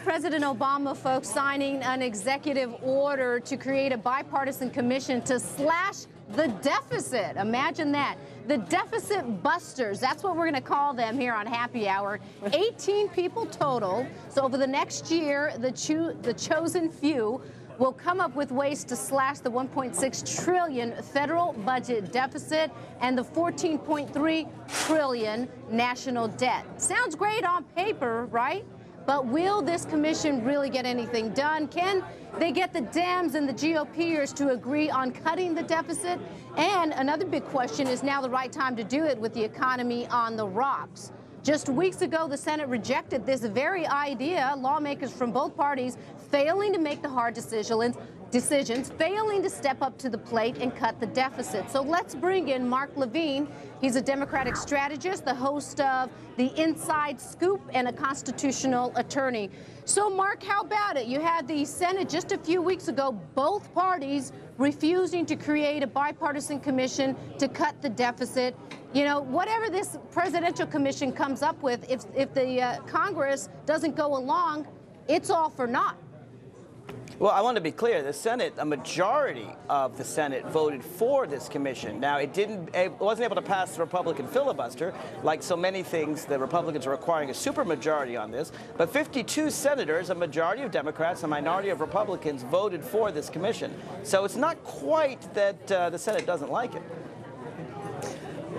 President Obama, folks, signing an executive order to create a bipartisan commission to slash the deficit. Imagine that. The deficit busters, that's what we're going to call them here on Happy Hour. 18 people total. So over the next year, the chosen few will come up with ways to slash the $1.6 trillion federal budget deficit and the $14.3 trillion national debt. Sounds great on paper, right? But will this commission really get anything done? Can they get the Dems and the GOPers to agree on cutting the deficit? And another big question, is now the right time to do it with the economy on the rocks? Just weeks ago, the Senate rejected this very idea, lawmakers from both parties failing to make the hard decisions, failing to step up to the plate and cut the deficit. So let's bring in Mark Levine. He's a Democratic strategist, the host of The Inside Scoop, and a constitutional attorney. So, Mark, how about it? You had the Senate just a few weeks ago, both parties refusing to create a bipartisan commission to cut the deficit. You know, whatever this presidential commission comes up with, if the Congress doesn't go along, it's all for naught. Well, I want to be clear. The Senate, a majority of the Senate voted for this commission. Now, it wasn't able to pass the Republican filibuster. Like so many things, the Republicans are requiring a supermajority on this. But 52 senators, a majority of Democrats, a minority of Republicans, voted for this commission. So it's not quite that the Senate doesn't like it.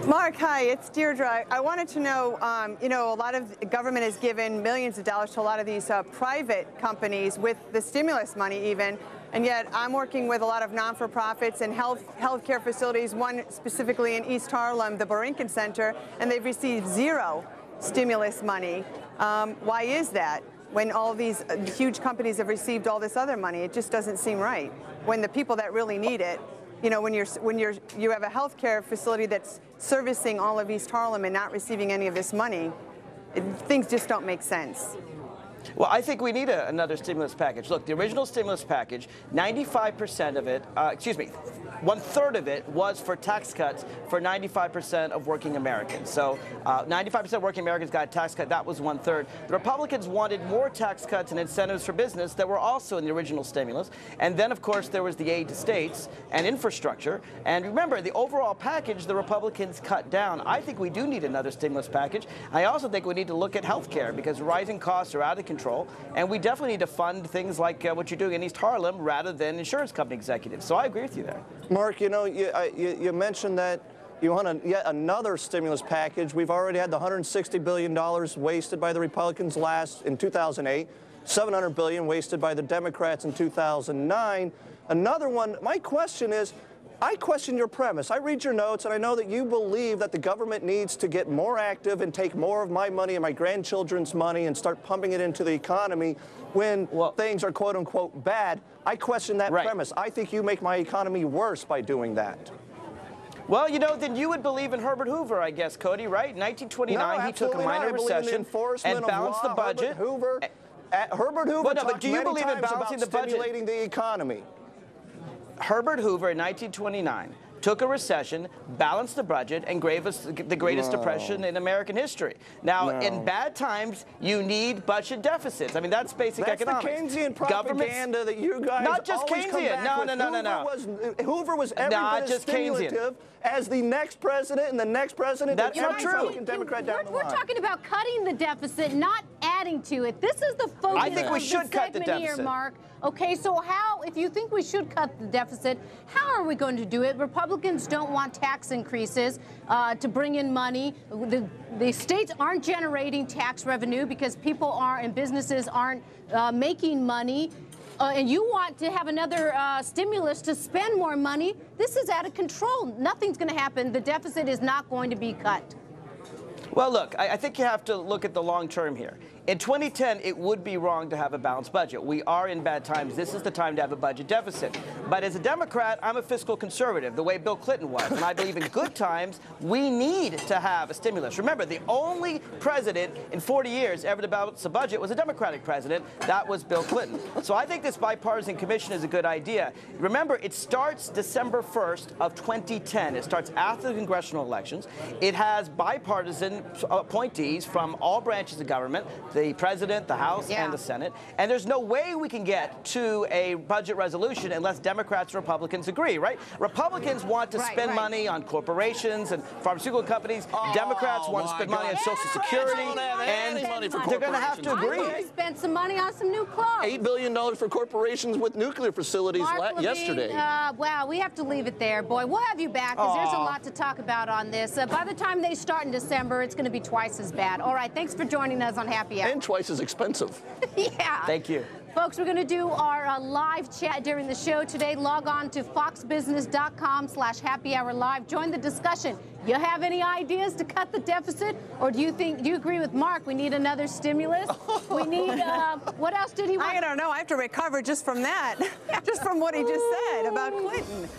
Mark, hi, it's Deirdre. I wanted to know, you know, a lot of government has given millions of dollars to a lot of these private companies with the stimulus money even, and yet I'm working with a lot of non-for-profits and healthcare facilities, one specifically in East Harlem, the Borinquen Center, and they've received zero stimulus money. Why is that? When all these huge companies have received all this other money, it just doesn't seem right. When the people that really need it, you know, when you have a healthcare facility that's servicing all of East Harlem and not receiving any of this money, things just don't make sense. Well, I think we need another stimulus package. Look, the original stimulus package, 95% of it, one-third of it was for tax cuts for 95% of working Americans. So 95% of working Americans got a tax cut. That was one-third. The Republicans wanted more tax cuts and incentives for business that were also in the original stimulus. And then, of course, there was the aid to states and infrastructure. And remember, the overall package, the Republicans cut down. I think we do need another stimulus package. I also think we need to look at health care because rising costs are out of control. And we definitely need to fund things like what you're doing in East Harlem rather than insurance company executives. So I agree with you there. Mark, you know, you mentioned that you want yet another stimulus package. We've already had the $160 billion wasted by the Republicans in 2008, $700 billion wasted by the Democrats in 2009. Another one, my question is, I question your premise. I read your notes, and I know that you believe that the government needs to get more active and take more of my money and my grandchildren's money and start pumping it into the economy when things are quote-unquote bad. I question that premise. I think you make my economy worse by doing that. Well, you know, then you would believe in Herbert Hoover, I guess, Cody, right? In 1929, no, he took a minor recession and balanced the budget. Herbert Hoover talked many times about stimulating the economy. Herbert Hoover in 1929 took a recession, balanced the budget, and gave us the greatest depression in American history. Now, in bad times, you need budget deficits. I mean, that's basic economics. That's the Keynesian propaganda that you guys not just always Keynesian. come back with. Hoover was every bit as stimulative as the next president and the next president. That's not true. We're talking about cutting the deficit, not adding to it. This is the focus I think we should cut the deficit here, Mark. Okay, so how, if you think we should cut the deficit, how are we going to do it? Republicans don't want tax increases to bring in money. The states aren't generating tax revenue because people and businesses aren't making money. And you want to have another stimulus to spend more money. This is out of control. Nothing's going to happen. The deficit is not going to be cut. Well, look, I think you have to look at the long term here. In 2010, it would be wrong to have a balanced budget. We are in bad times. This is the time to have a budget deficit. But as a Democrat, I'm a fiscal conservative, the way Bill Clinton was. And I believe in good times, we need to have a stimulus. Remember, the only president in 40 years ever to balance the budget was a Democratic president. That was Bill Clinton. So I think this bipartisan commission is a good idea. Remember, it starts December 1st of 2010. It starts after the congressional elections. It has bipartisan appointees from all branches of government, the president, the House, and the Senate. And there's no way we can get to a budget resolution unless Democrats and Republicans agree, right? Republicans want to spend money on corporations and pharmaceutical companies. Democrats want to spend money on Social Security. And they're going to have to agree. I'm going to spend some money on some new clothes. $8 billion for corporations with nuclear facilities yesterday. Wow, we have to leave it there, boy. We'll have you back because there's a lot to talk about on this. By the time they start in December, it's going to be twice as bad. All right, thanks for joining us on Happy Hour. And twice as expensive. Yeah. Thank you. Folks, we're going to do our live chat during the show today. Log on to foxbusiness.com/Happy Hour Live. Join the discussion. You have any ideas to cut the deficit? Or do you agree with Mark? We need another stimulus? We need, what else did he want? I don't know. I have to recover just from that, just from what he just said about Clinton.